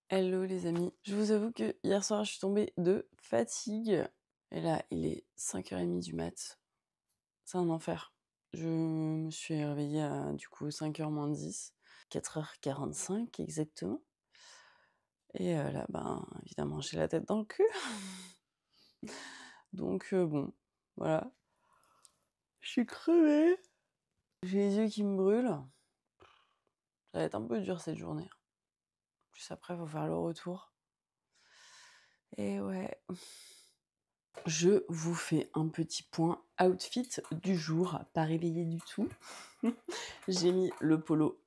Hello les amis, je vous avoue que hier soir je suis tombée de fatigue et là il est 5h30 du mat, c'est un enfer. Je me suis réveillée à du coup 5h moins 10, 4h45 exactement. Et là ben évidemment j'ai la tête dans le cul. Donc bon, voilà. Je suis crevée, j'ai les yeux qui me brûlent. Ça va être un peu dur cette journée. Plus après faut faire le retour. Et ouais. Je vous fais un petit point outfit du jour, pas réveillé du tout. J'ai mis le polo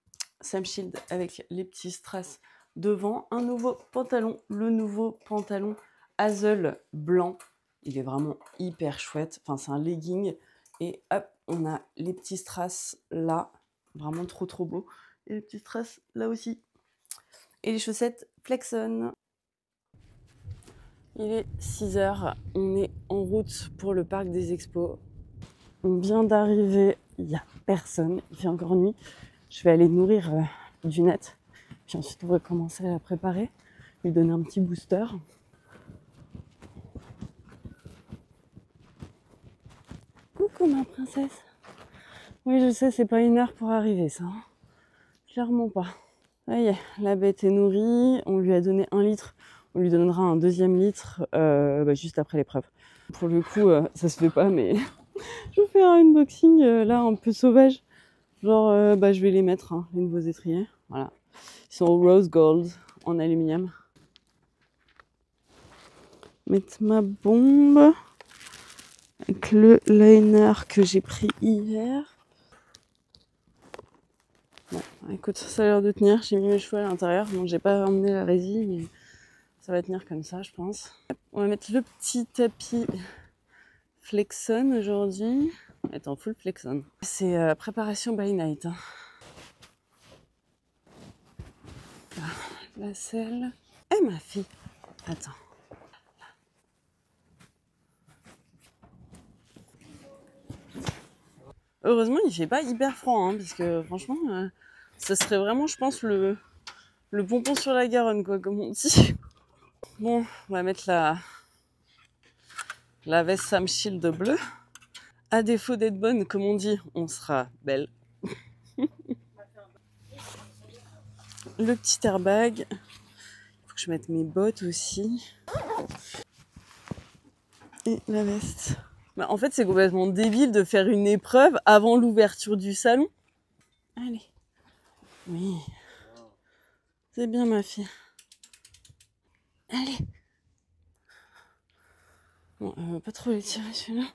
Sam Shield avec les petits strass devant, un nouveau pantalon, le nouveau pantalon Hazel blanc. Il est vraiment hyper chouette, enfin c'est un legging. Et hop, on a les petits strass là, vraiment trop beau. Et les petits strass là aussi. Et les chaussettes Flexon. Il est 6h, on est en route pour le parc des expos. On vient d'arriver, il n'y a personne, il fait encore nuit. Je vais aller nourrir Dunette, puis ensuite on va commencer à la préparer, lui donner un petit booster. Coucou ma princesse. Oui je sais, c'est pas une heure pour arriver ça, hein. Clairement pas. Ça y est, la bête est nourrie, on lui a donné 1 litre, on lui donnera un 2e litre juste après l'épreuve. Pour le coup, ça se fait pas, mais je vais faire un unboxing là un peu sauvage. Genre, je vais les mettre, hein, les nouveaux étriers. Voilà. Ils sont au rose gold en aluminium. Mettre ma bombe avec le liner que j'ai pris hier. Bon, écoute, ça a l'air de tenir. J'ai mis mes cheveux à l'intérieur. Bon, j'ai pas emmené la résille, mais ça va tenir comme ça, je pense. On va mettre le petit tapis Flexon aujourd'hui. Attends, full Flexon. C'est préparation by night. Hein. La selle. Eh ma fille. Attends. Heureusement, il fait pas hyper froid, hein, parce que franchement, ça serait vraiment, je pense, le pompon sur la Garonne, quoi, comme on dit. Bon, on va mettre la veste Sam Shield bleue. À défaut d'être bonne, comme on dit, on sera belle. Le petit airbag. Il faut que je mette mes bottes aussi. Et la veste. En fait, c'est complètement débile de faire une épreuve avant l'ouverture du salon. Allez. Oui. C'est bien, ma fille. Allez. Bon, pas trop les tirer celui-là.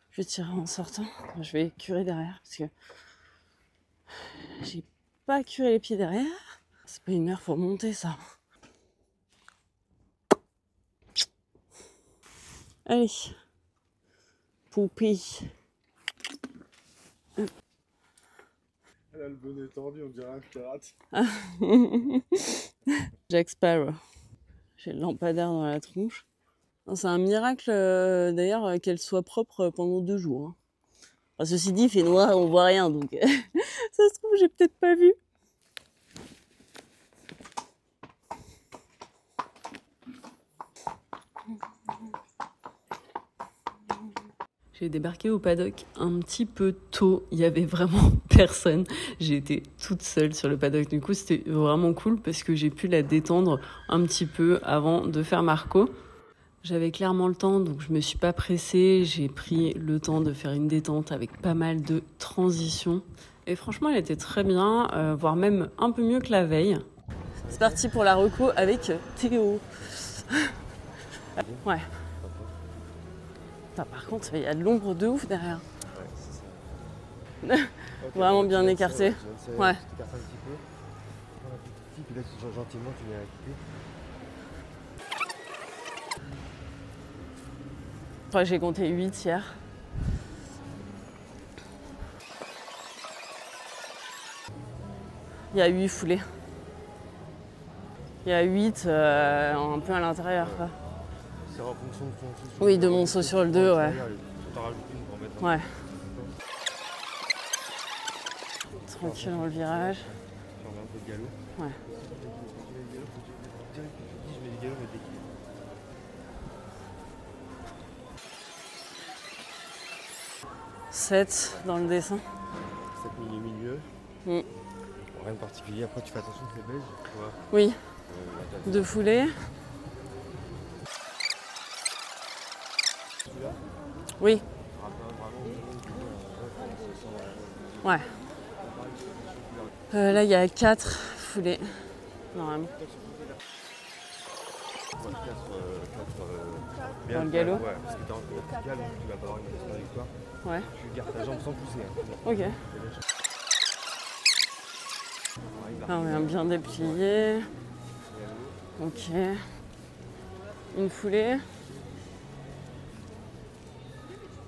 Je vais tirer en sortant. Je vais curer derrière parce que j'ai pas curé les pieds derrière. C'est pas une heure pour monter ça. Allez. Poupée. Elle a le bonnet tordu, on dirait un pirate. Jack Sparrow. J'ai le lampadaire dans la tronche. C'est un miracle d'ailleurs qu'elle soit propre pendant 2 jours. Hein. Enfin, ceci dit, il fait noir, on voit rien, donc ça se trouve, j'ai peut-être pas vu. J'ai débarqué au paddock un petit peu tôt, il y avait vraiment personne. J'ai été toute seule sur le paddock, du coup c'était vraiment cool parce que j'ai pu la détendre un petit peu avant de faire Marco. J'avais clairement le temps, donc je me suis pas pressée. J'ai pris le temps de faire une détente avec pas mal de transitions. Et franchement, elle était très bien, voire même un peu mieux que la veille. C'est parti pour la reco avec Théo. Ouais. Putain, par contre, il y a de l'ombre de ouf derrière. Ouais, okay, Vraiment bien écarté. Ouais. Tu t'écartes un petit peu. Puis là, gentiment, tu viens la quitter. Enfin, j'ai compté 8 hier. Il y a 8 foulées. Il y a 8 un peu à l'intérieur, quoi. C'est en fonction de ton saut. Oui, de mon saut sur le 2, ouais. T'en rajoutes une pour mettre. Ouais. Tranquille dans le virage. Tu remets un peu de galop. Ouais. 7 dans le dessin. 7 milieu. Mm. Rien de particulier. Après, tu fais attention que c'est beige. Tu vois. Oui. 2 foulées. Oui. Ouais. Là, il y a 4 foulées. Normalement. Dans le galop. Ouais, parce que t'es en vertical, donc tu vas pas avoir une question avec toi. Ouais. Tu gardes ta jambe sans pousser. Ok. Là, on vient bien déplier. Ok. Une foulée.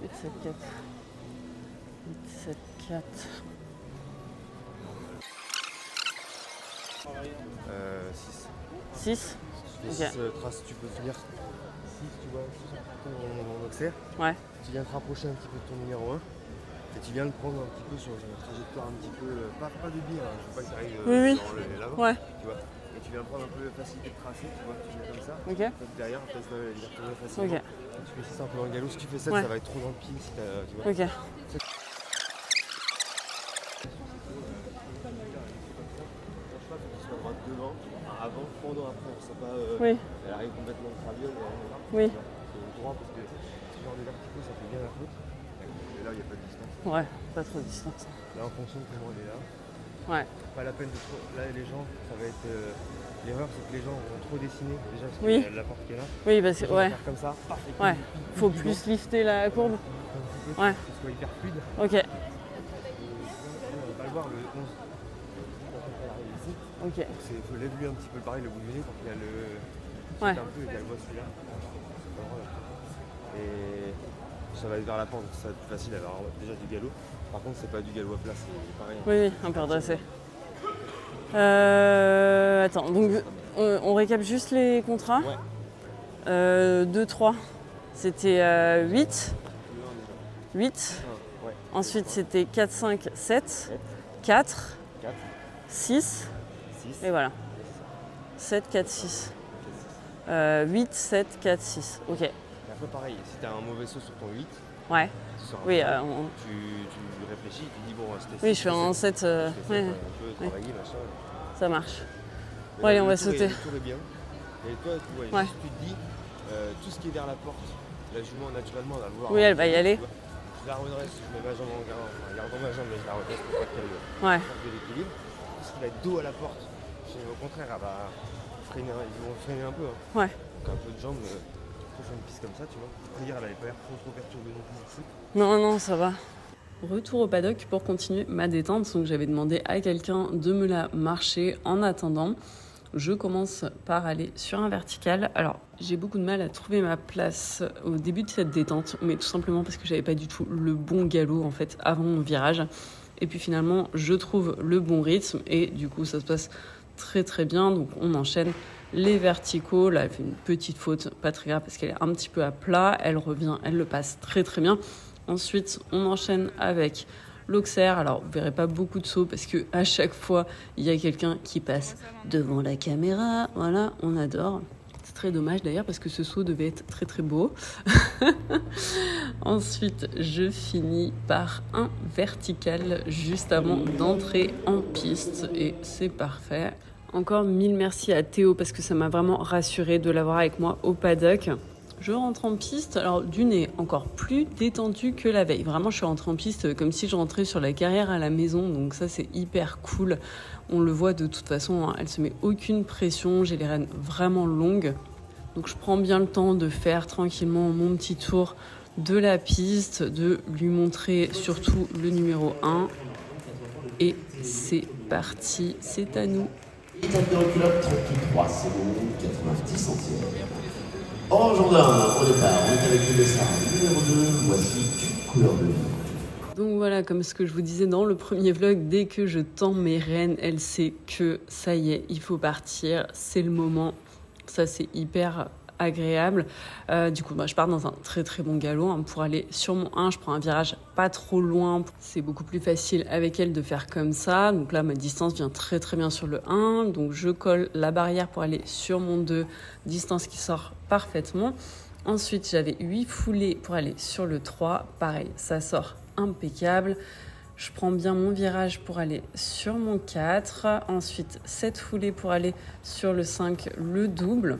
8, 7, 4. 8, 7, 4. 6. 6. Tu fais 6 traces, tu peux finir 6, tu vois, ton auxerre. Ouais. Tu viens te rapprocher un petit peu de ton numéro 1 et tu viens le prendre un petit peu sur une trajectoire un petit peu, pas de biais, hein, je veux pas que ça arrive dans l'avant, Ouais. tu vois. Et tu viens prendre un peu la facilité de tracer, tu vois, tu viens comme ça. Ok. Derrière, tu vas retourner facilement. Ok. Tu fais 6 un peu dans le galop, si tu fais 7, Ouais. ça va être trop dans le pied, si tu vois. Ok. Devant, avant, pendant, après, on sent pas. Oui. Elle arrive complètement de traviole. Oui. C'est droit parce que ce genre de verticaux, ça fait bien la faute. Et là, il n'y a pas de distance. Ouais, pas trop de distance. Là, en fonction de comment elle est là, Ouais. pas la peine de trop. Là, les gens, ça va être. L'erreur, c'est que les gens vont trop dessiner déjà parce Oui. qu'il y a la porte qui est là. Oui, parce que ouais. Faire comme ça. Ouais. Faut plus lifter la courbe. Ouais. Que ce soit hyper fluide. Ok. On va pas le voir le 11. Ok. Il faut lever un petit peu pareil le bout du nez quand il y a le. Ouais. Un peu et qu'elle voit celui-là. Et ça va être vers la pente, ça va être plus facile à avoir déjà du galop. Par contre, c'est pas du galop à plat, c'est pareil. Oui, un peu redressé. Attends, donc on récap juste les contrats. Ouais. 2, 3, c'était 8. 8. Ouais. Ensuite, c'était 4, 5, 7. 4. 4. 6. 6. Et voilà. 7, 4, 6. 8, 7, 4, 6. Ok. Et après, pareil, si tu as un mauvais saut sur ton 8, Ouais. sur un Oui, point, tu réfléchis, tu dis bon, c'était. Oui, je fais un 7. Ouais. Ouais. Un peu travailler, machin. Ça marche. Mais Bon, allez, là, on va le tour sauter. Le tour est bien. Et toi, Ouais. juste tu te dis, tout ce qui est vers la porte, la jument naturellement, elle va vouloir. Oui, elle va y aller. Je la redresse, je mets ma jambe en gardant ma jambe, mais je la redresse pour pas qu'elle Ouais. perde de l'équilibre. Tout ce qui va être dos à la porte, au contraire, elle va freiner, ils vont freiner un peu. Hein. Ouais. Donc un peu de jambe, pour faire une piste comme ça, tu vois. Hier, elle avait pas l'air trop perturbée non plus ici. Non, non, ça va. Retour au paddock pour continuer ma détente. Donc j'avais demandé à quelqu'un de me la marcher en attendant. Je commence par aller sur un vertical. Alors, j'ai beaucoup de mal à trouver ma place au début de cette détente, mais tout simplement parce que j'avais pas du tout le bon galop en fait avant mon virage. Et puis finalement, je trouve le bon rythme et du coup, ça se passe très très bien. Donc on enchaîne les verticaux. Là, elle fait une petite faute, pas très grave parce qu'elle est un petit peu à plat. Elle revient, elle le passe très très bien. Ensuite, on enchaîne avec l'auxerre. Alors, vous verrez pas beaucoup de sauts parce que à chaque fois, il y a quelqu'un qui passe devant la caméra. Voilà, on adore. C'est très dommage d'ailleurs parce que ce saut devait être très très beau. Ensuite, je finis par un vertical juste avant d'entrer en piste et c'est parfait. Encore 1000 merci à Théo parce que ça m'a vraiment rassurée de l'avoir avec moi au paddock. Je rentre en piste, alors d'une est encore plus détendue que la veille. Vraiment, je suis rentrée en piste comme si je rentrais sur la carrière à la maison, donc ça c'est hyper cool. On le voit de toute façon, hein, elle se met aucune pression, j'ai les rênes vraiment longues. Donc je prends bien le temps de faire tranquillement mon petit tour de la piste, de lui montrer surtout le numéro 1. Et c'est parti, c'est à nous. Étape de recul, 33 secondes, 90 centièmes. Orange Jourdain, au départ, on est avec le dessin numéro 2, voici couleur de vie. Donc voilà, comme ce que je vous disais dans le premier vlog, dès que je tends mes rênes, elle sait que ça y est, il faut partir, c'est le moment. Ça, c'est hyper agréable. Du coup, je pars dans un très très bon galop. Hein. Pour aller sur mon 1, je prends un virage pas trop loin. C'est beaucoup plus facile avec elle de faire comme ça. Donc là, ma distance vient très très bien sur le 1. Donc je colle la barrière pour aller sur mon 2, distance qui sort parfaitement. Ensuite, j'avais 8 foulées pour aller sur le 3. Pareil, ça sort impeccable. Je prends bien mon virage pour aller sur mon 4. Ensuite, 7 foulées pour aller sur le 5, le double.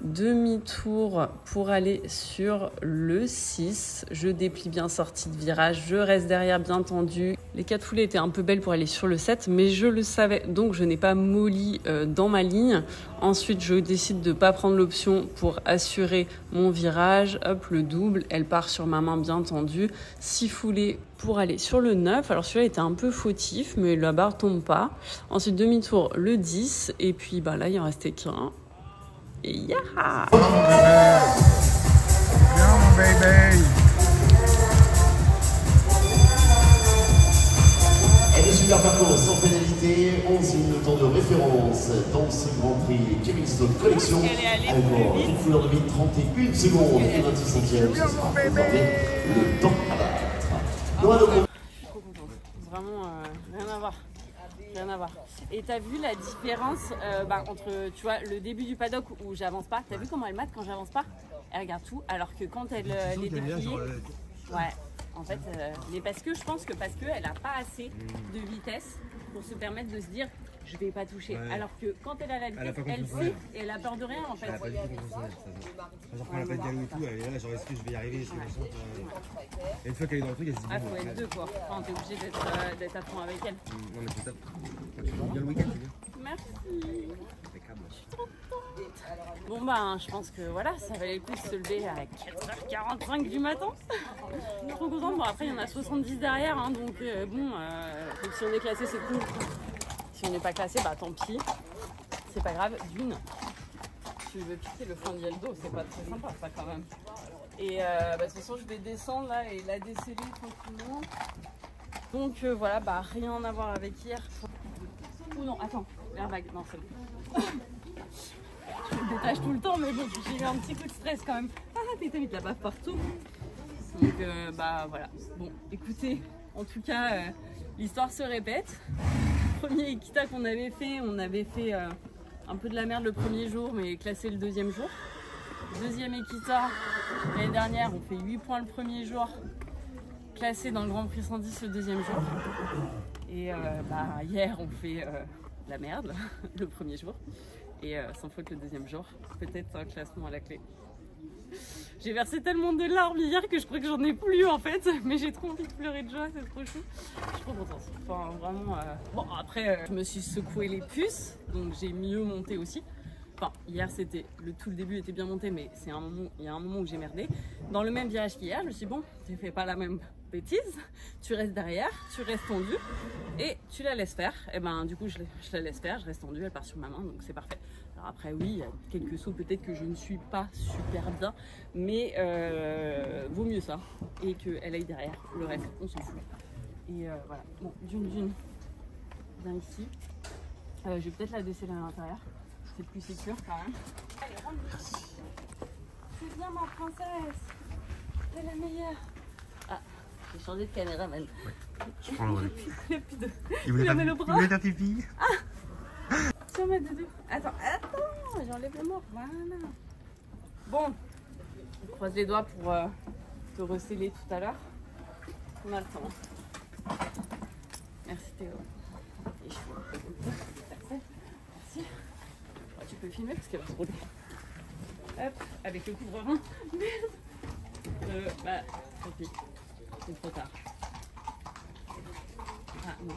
Demi-tour pour aller sur le 6. Je déplie bien sortie de virage. Je reste derrière bien tendu. Les 4 foulées étaient un peu belles pour aller sur le 7, mais je le savais, donc je n'ai pas molli dans ma ligne. Ensuite, je décide de ne pas prendre l'option pour assurer mon virage. Hop, le double, elle part sur ma main bien tendue. 6 foulées pour aller sur le 9. Alors celui-là était un peu fautif, mais la barre tombe pas. Ensuite, demi-tour, le 10. Et puis bah, là, il en restait qu'un. Et ya! Bien mon bébé! Et le super parcours sans pénalité, 11e temps de référence dans ce Grand Prix Kevin Stone Collection. Encore une couleur de vie, 31 secondes et 26 centièmes. Ce sera désormais le temps à battre. Je suis trop contente. Vraiment, rien à voir. Rien à voir. Et t'as vu la différence entre, tu vois, le début du paddock où j'avance pas. T'as vu comment elle mate quand j'avance pas? Elle regarde tout, alors que quand elle est dépliée, ouais. En fait, mais parce que je pense que elle a pas assez de vitesse pour se permettre de se dire je vais pas toucher. Ouais. Alors que quand elle a la vitesse, elle sait et elle a peur de rien en fait. Elle a pas du tout conscience, ça. Genre quand elle a pas de galop et tout, elle est là, genre est-ce que je vais y arriver, et une fois qu'elle est dans le truc, elle se dit ah, faut être deux quoi. Enfin, t'es obligé d'être à fond avec elle. Non mais c'est ça. Tu vas bien le week-end, tu veux? Merci. Je suis trop contente. Bon ben, je pense que voilà, ça valait le coup de se lever à 4h45 du matin. Je suis trop contente. Bon après, il y en a 70 derrière, hein, donc si on est classé, c'est cool. Si on n'est pas classé, bah tant pis. C'est pas grave. D'une, tu veux piquer le fond de dos, c'est pas très sympa ça quand même. Et de toute façon, je vais descendre là et la déceler tranquillement. Donc voilà, bah rien à voir avec hier. Ou non, attends, l'airbag, non c'est bon. Je me détache tout le temps, mais bon, j'ai eu un petit coup de stress quand même. Ah, t'as mis de la bave partout. Donc bah voilà. Bon, écoutez, en tout cas, l'histoire se répète. Premier Equita qu'on avait fait, on avait fait un peu de la merde le premier jour, mais classé le deuxième jour. Deuxième Equita, l'année dernière, on fait 8 points le premier jour, classé dans le Grand Prix 110 le deuxième jour. Et hier, on fait la merde le premier jour et sans faute le deuxième jour. Peut-être un classement à la clé. J'ai versé tellement de larmes hier que je crois que j'en ai plus en fait, mais j'ai trop envie de pleurer de joie, c'est trop chou. Je suis trop contente. Enfin vraiment. Bon après, je me suis secoué les puces, donc j'ai mieux monté aussi. Enfin, hier c'était tout le début était bien monté, mais il y a un moment où j'ai merdé. Dans le même virage qu'hier, je me suis dit bon, tu fais pas la même bêtise, tu restes derrière, tu restes tendu et tu la laisses faire. Et ben du coup je la laisse faire, je reste tendu, elle part sur ma main, donc c'est parfait. Alors après oui, il y a quelques sauts peut-être que je ne suis pas super bien, mais vaut mieux ça et qu'elle aille derrière. Le reste, on s'en fout. Et voilà. Bon, d'une, viens ici. Je vais peut-être la déceler à l'intérieur. C'est plus sécure quand même. Allez, rentre. C'est bien ma princesse. T'es la meilleure. Ah, j'ai changé de caméraman. Ouais, je prends le relais. Il voulait ta pipi. Ah, tiens ma doudou. Attends, j'enlève le mort. Voilà. Bon, on croise les doigts pour te receller tout à l'heure. On a le temps. Merci Théo. Et je suis merci. Tu peux filmer parce qu'elle va se rouler. Hop, avec le couvre-vent. Merde. Tant pis. C'est trop tard. Ah non.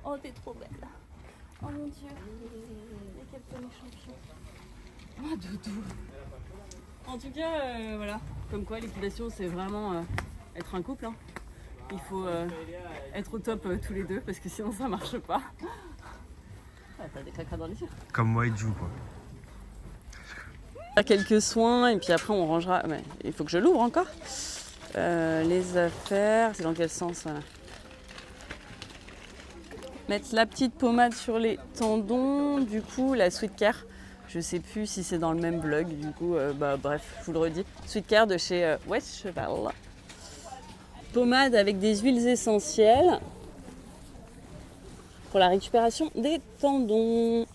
Oh, t'es trop belle. Oh mon dieu. Mais quel poney champion. Oh, doudou. En tout cas, voilà. Comme quoi, l'équitation, c'est vraiment être un couple. Hein. Il faut être au top tous les deux parce que sinon, ça marche pas. Ah, t'as des cacas dans les yeux. Comme moi, il joue quoi. Quelques soins et puis après on rangera. Mais il faut que je l'ouvre encore. Les affaires, c'est dans quel sens voilà. Mettre la petite pommade sur les tendons. Du coup, la Sweet Care, je sais plus si c'est dans le même blog. Du coup, bref, je vous le redis. Sweet Care de chez West Cheval. Pommade avec des huiles essentielles pour la récupération des tendons.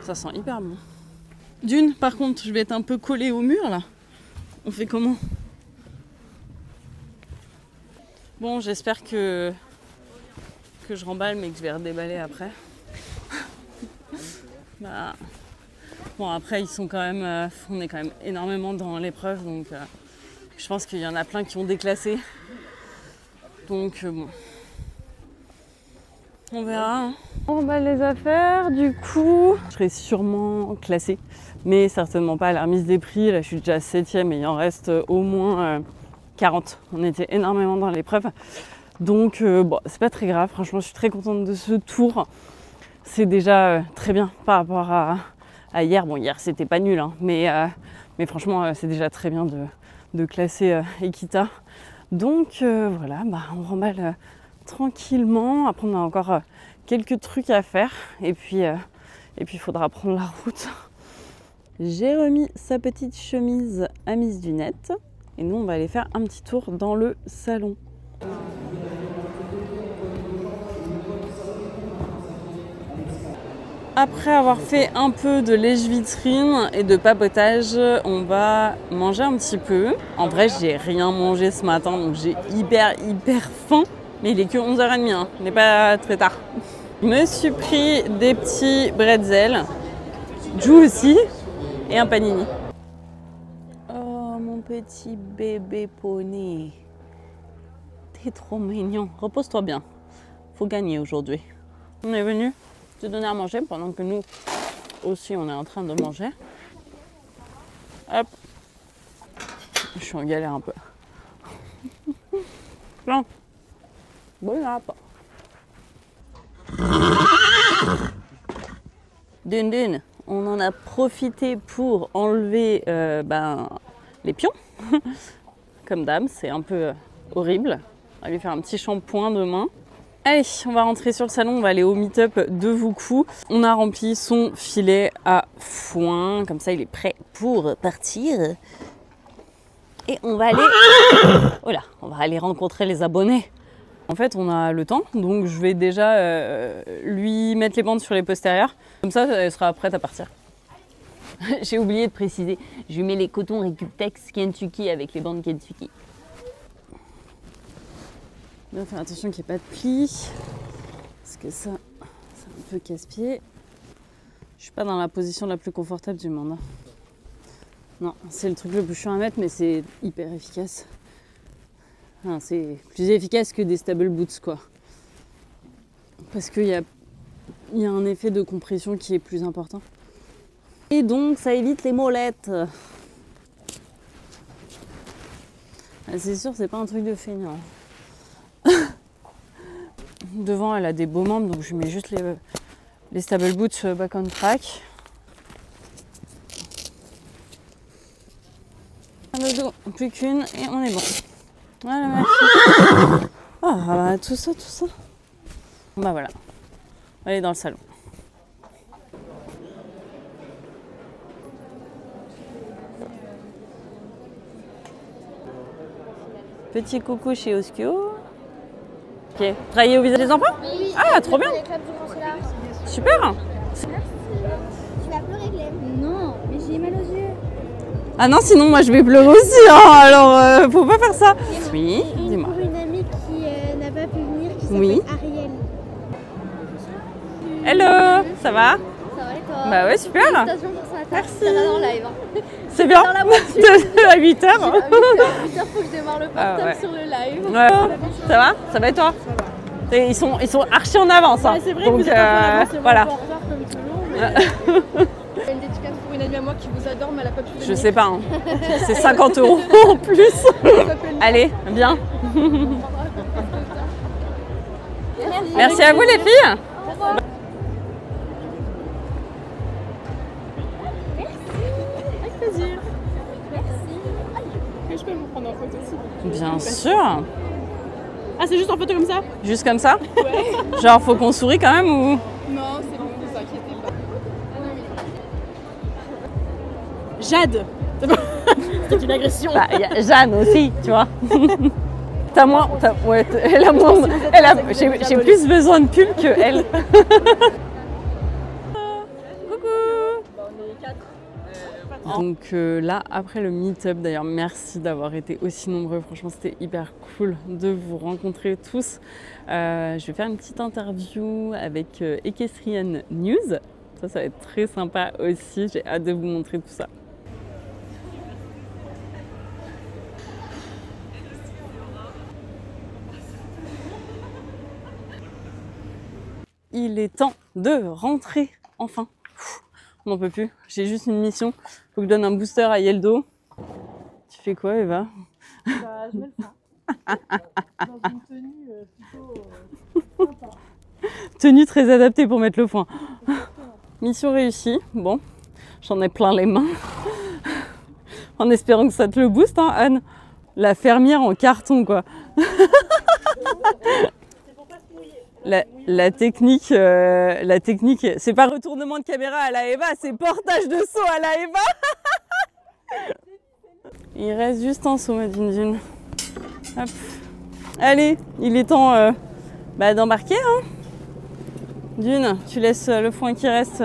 Ça sent hyper bon. D'une, par contre, je vais être un peu collée au mur là. On fait comment? Bon, j'espère que je remballe, mais que je vais redéballer après. Bah, bon, après, ils sont quand même, on est quand même énormément dans l'épreuve, donc je pense qu'il y en a plein qui ont déclassé. Donc bon, on verra. Hein. On remballe les affaires, du coup, je serai sûrement classée, mais certainement pas à la remise des prix. Là, je suis déjà 7e et il en reste au moins 40. On était énormément dans l'épreuve. Donc bon, c'est pas très grave, franchement je suis très contente de ce tour. C'est déjà très bien par rapport à hier. Bon, hier c'était pas nul, hein, mais franchement c'est déjà très bien de classer Equita. Donc voilà, bah, on remballe tranquillement. Après on a encore quelques trucs à faire et puis il faudra prendre la route. J'ai remis sa petite chemise à Miss Dunette et nous on va aller faire un petit tour dans le salon. Après avoir fait un peu de lèche-vitrine et de papotage, on va manger un petit peu. En vrai, j'ai rien mangé ce matin, donc j'ai hyper faim. Mais il est que 11h30, hein. On n'est pas très tard. Je me suis pris des petits bretzels, Jou aussi, et un panini. Oh, mon petit bébé poney. T'es trop mignon. Repose-toi bien. Faut gagner aujourd'hui. On est venu te donner à manger pendant que nous aussi on est en train de manger. Hop. Je suis en galère un peu. Non. Bon appétit. Dune, on en a profité pour enlever les pions. Comme d'hab, c'est un peu horrible. On va lui faire un petit shampoing demain. Allez, on va rentrer sur le salon, on va aller au meet-up de Vuku. On a rempli son filet à foin, comme ça il est prêt pour partir. Et on va aller... Voilà, on va aller rencontrer les abonnés. En fait, on a le temps, donc je vais déjà lui mettre les bandes sur les postérieurs. Comme ça, elle sera prête à partir. J'ai oublié de préciser, je lui mets les cotons Récuptex Kentucky avec les bandes Kentucky. Bien faire attention qu'il n'y ait pas de plis, parce que ça, c'est un peu casse-pied. Je suis pas dans la position la plus confortable du monde. Non, c'est le truc le plus chiant à mettre, mais c'est hyper efficace. Enfin, c'est plus efficace que des stable boots, quoi. Parce qu'il y a un effet de compression qui est plus important. Et donc, ça évite les molettes. C'est sûr, c'est pas un truc de feignant. Devant, elle a des beaux membres, donc je mets juste les stable boots back on track. Le dos, plus qu'une et on est bon. Voilà, merci. Ah, bah, tout ça. Bah voilà, on va aller dans le salon. Petit coucou chez Oskio. Ok, travailler au visage des enfants? Oui. Ah, trop bien. Super. Merci. Tu vas pleurer, Clem? Non, mais j'ai mal aux yeux. Ah non, sinon moi je vais pleurer aussi, hein. Alors faut pas faire ça. Oui, dis-moi. Pour une amie qui n'a pas pu venir, qui s'appelle Oui. Ariel. Hello, ça va? Ça va et toi? Bah ouais, super. Félicitations pour son attaque. Merci. Ça va dans le live. Hein. C'est bien. Dans la voiture. À 8h. À 8h, faut que je démarre le portable Ah ouais. sur le live. Ouais. Ça va? Ça va et toi? Ils sont archi en avance. Hein. Ouais, c'est vrai, donc vous êtes un peu voilà. en retard comme toujours. Mais... Une dédicace pour une amie à moi qui vous adore, mais elle a pas pu venir. Je sais pas. Hein. C'est 50 € en plus. Allez, bien. Merci à vous les filles. Avec plaisir. Merci. Je peux vous prendre en photo aussi? Bien sûr. Ah, c'est juste en photo comme ça? Juste comme ça? Ouais. Genre faut qu'on sourie quand même ou? Non, c'est bon, ne vous inquiétez pas. Jade. C'est une agression. Bah, y a Jeanne aussi, tu vois. T'as moins. Ouais, elle a moins. J'ai plus besoin de pub que elle. Coucou. On est 4. Donc là, après le meet-up, d'ailleurs, merci d'avoir été aussi nombreux. Franchement, c'était hyper cool de vous rencontrer tous. Je vais faire une petite interview avec Equestrian News. Ça va être très sympa aussi. J'ai hâte de vous montrer tout ça. Il est temps de rentrer, enfin. On n'en peut plus. J'ai juste une mission. Faut que je donne un booster à Yeldo. Tu fais quoi, Eva? Bah, je vais le faire. Dans une tenue plutôt sympa. Tenue très adaptée pour mettre le point. Mission réussie. Bon, j'en ai plein les mains. En espérant que ça te le booste, hein, Anne. La fermière en carton, quoi. La technique, c'est pas retournement de caméra à la Eva, c'est portage de saut à la Eva. Il reste juste un saut, ma Dune. Hop. Allez, il est temps d'embarquer. Hein. Dune, tu laisses le foin qui reste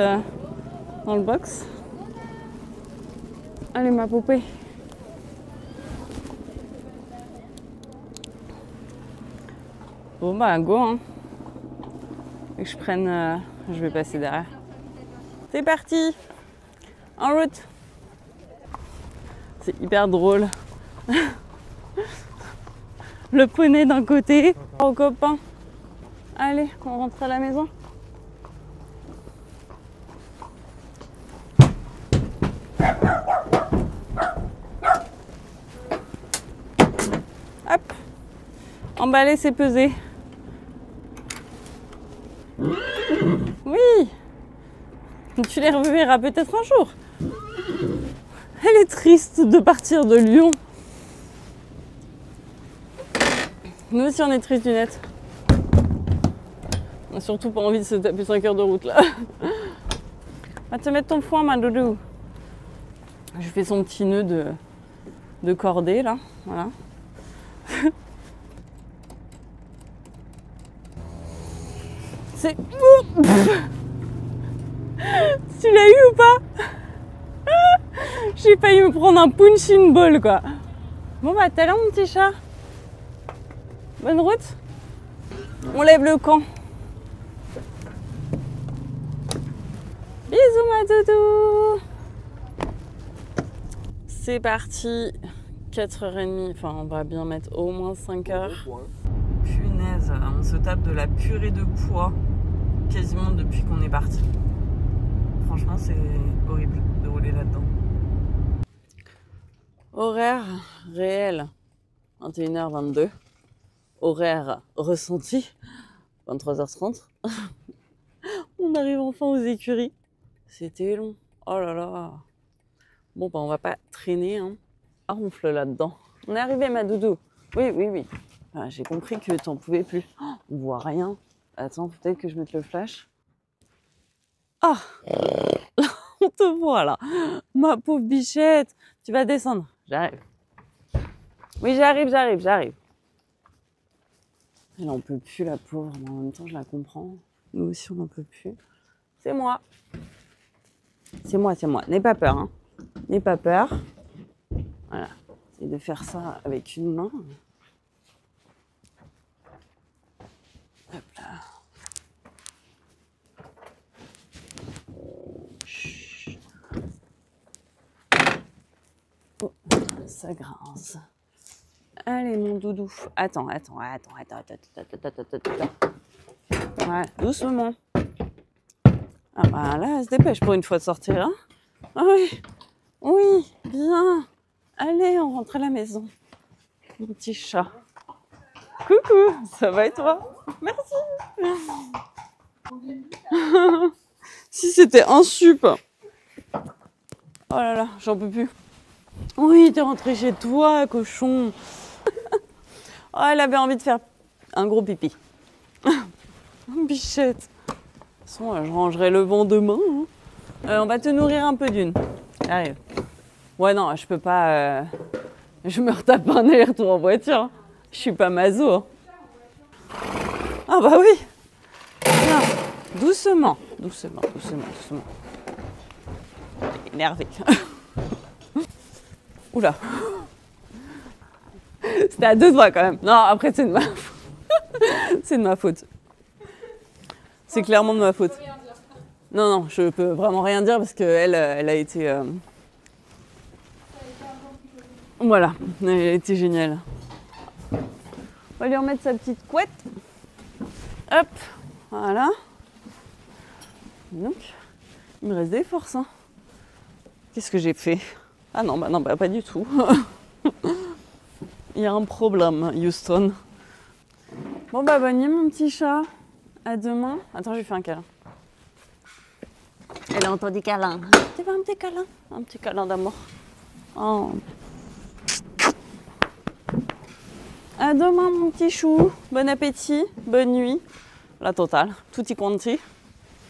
dans le box. Allez, ma poupée. Bon bah go hein. Et que je prenne, je vais passer derrière. C'est parti. En route. C'est hyper drôle. Le poney d'un côté, aux copains. Allez, on rentre à la maison. Hop. Emballer, c'est peser. Oui, tu les reverras peut-être un jour. Elle est triste de partir de Lyon. Nous aussi on est triste, Dunette. On n'a surtout pas envie de se taper 5 heures de route là. Va te mettre ton foin, ma doudou. Je fais son petit nœud de cordée là, voilà. C'est... Tu l'as eu ou pas? J'ai failli me prendre un punching ball quoi. Bon bah t'as là mon petit chat. Bonne route. On lève le camp. Bisous ma doudou. C'est parti. 4h30, enfin on va bien mettre au moins 5h. Punaise, on se tape de la purée de pois quasiment depuis qu'on est parti. Franchement, c'est horrible de rouler là-dedans. Horaire réel, 21h22. Horaire ressenti, 23h30. On arrive enfin aux écuries. C'était long. Oh là là. Bon, bah on va pas traîner, hein. Ah, ronfle là-dedans. On est arrivé, ma doudou. Oui, oui, oui. Ah, j'ai compris que t'en pouvais plus. Oh, on voit rien. Attends, peut-être que je mette le flash. Ah, on te voit là. Ma pauvre bichette. Tu vas descendre. J'arrive. Oui, j'arrive. Elle n'en peut plus, la pauvre. Mais en même temps, je la comprends. Nous aussi, on n'en peut plus. C'est moi. C'est moi. N'aie pas peur. Hein. N'aie pas peur. Voilà. Et de faire ça avec une main. Hop là. Chut. Oh, ça grince. Allez, mon doudou. Attends. Ouais, doucement. Ah bah là, elle se dépêche pour une fois de sortir. Hein. Ah oui. Oui, bien. Allez, on rentre à la maison. Mon petit chat. Coucou, ça va et toi? Merci. Si c'était un sup. Oh là là, j'en peux plus. Oui, t'es rentré chez toi, cochon. Oh, elle avait envie de faire un gros pipi. Bichette. De toute façon, je rangerai le vent demain. Hein. On va te nourrir un peu d'une. Arrive. Ouais, non, je peux pas... Je me retape un aller-retour en voiture. Hein. Je suis pas maso. Hein. Ah bah oui. Bien. Doucement. Énervé. Oula. C'était à 2 doigts quand même. Non, après c'est de ma faute. C'est de ma faute. C'est clairement de ma faute. Non, non, je peux vraiment rien dire parce qu'elle elle a été... Voilà, elle a été géniale. On va lui remettre sa petite couette. Hop, voilà. Donc, il me reste des forces. Hein. Qu'est-ce que j'ai fait? Ah non, bah pas du tout. Il y a un problème, Houston. Bon bah bonne nuit mon petit chat. À demain. Attends, je lui fais un câlin. Elle a entendu câlin. Tu veux un petit câlin? Un petit câlin d'amour. Oh. À demain mon petit chou. Bon appétit, bonne nuit. La totale, tutti quanti.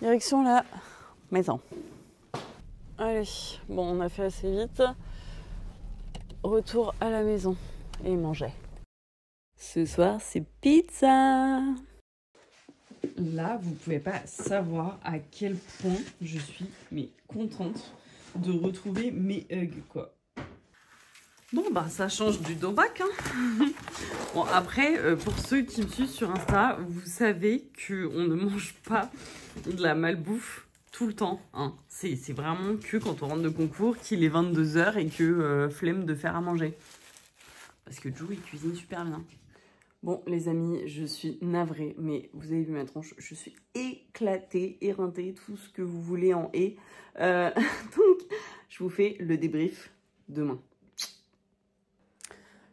Direction la maison. Allez, bon on a fait assez vite. Retour à la maison et manger. Ce soir c'est pizza. Là, vous pouvez pas savoir à quel point je suis contente de retrouver mes hugs, quoi. Bon, bah ça change du dobac, hein. Bon, après, pour ceux qui me suivent sur Insta, vous savez qu'on ne mange pas de la malbouffe tout le temps, hein. C'est vraiment que quand on rentre de concours, qu'il est 22 h et que flemme de faire à manger. Parce que Joe, il cuisine super bien. Bon, les amis, je suis navrée, mais vous avez vu ma tronche, je suis éclatée, éreintée, tout ce que vous voulez en et. Donc, je vous fais le débrief demain.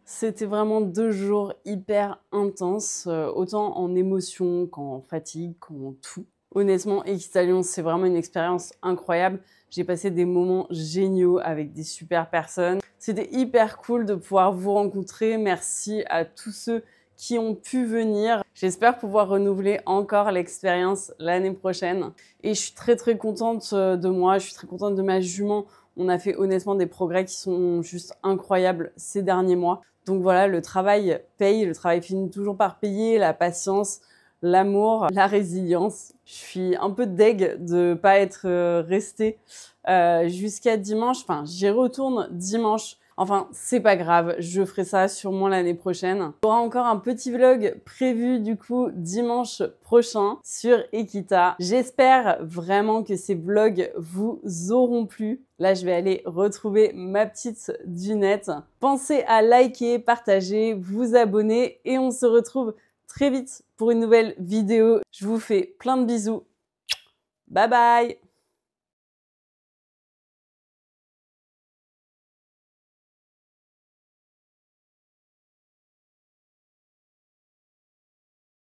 C'était vraiment 2 jours hyper intenses, autant en émotion qu'en fatigue, qu'en tout. Honnêtement, Equitalion, c'est vraiment une expérience incroyable. J'ai passé des moments géniaux avec des super personnes. C'était hyper cool de pouvoir vous rencontrer. Merci à tous ceux qui ont pu venir. J'espère pouvoir renouveler encore l'expérience l'année prochaine. Et je suis très contente de moi, je suis très contente de ma jument. On a fait honnêtement des progrès qui sont juste incroyables ces derniers mois. Donc voilà, le travail paye, le travail finit toujours par payer, la patience, l'amour, la résilience. Je suis un peu deg de pas être restée jusqu'à dimanche. Enfin, j'y retourne dimanche. Enfin, c'est pas grave, je ferai ça sûrement l'année prochaine. Il y aura encore un petit vlog prévu du coup dimanche prochain sur Equita. J'espère vraiment que ces vlogs vous auront plu. Là, je vais aller retrouver ma petite dunette. Pensez à liker, partager, vous abonner et on se retrouve très vite pour une nouvelle vidéo. Je vous fais plein de bisous. Bye bye!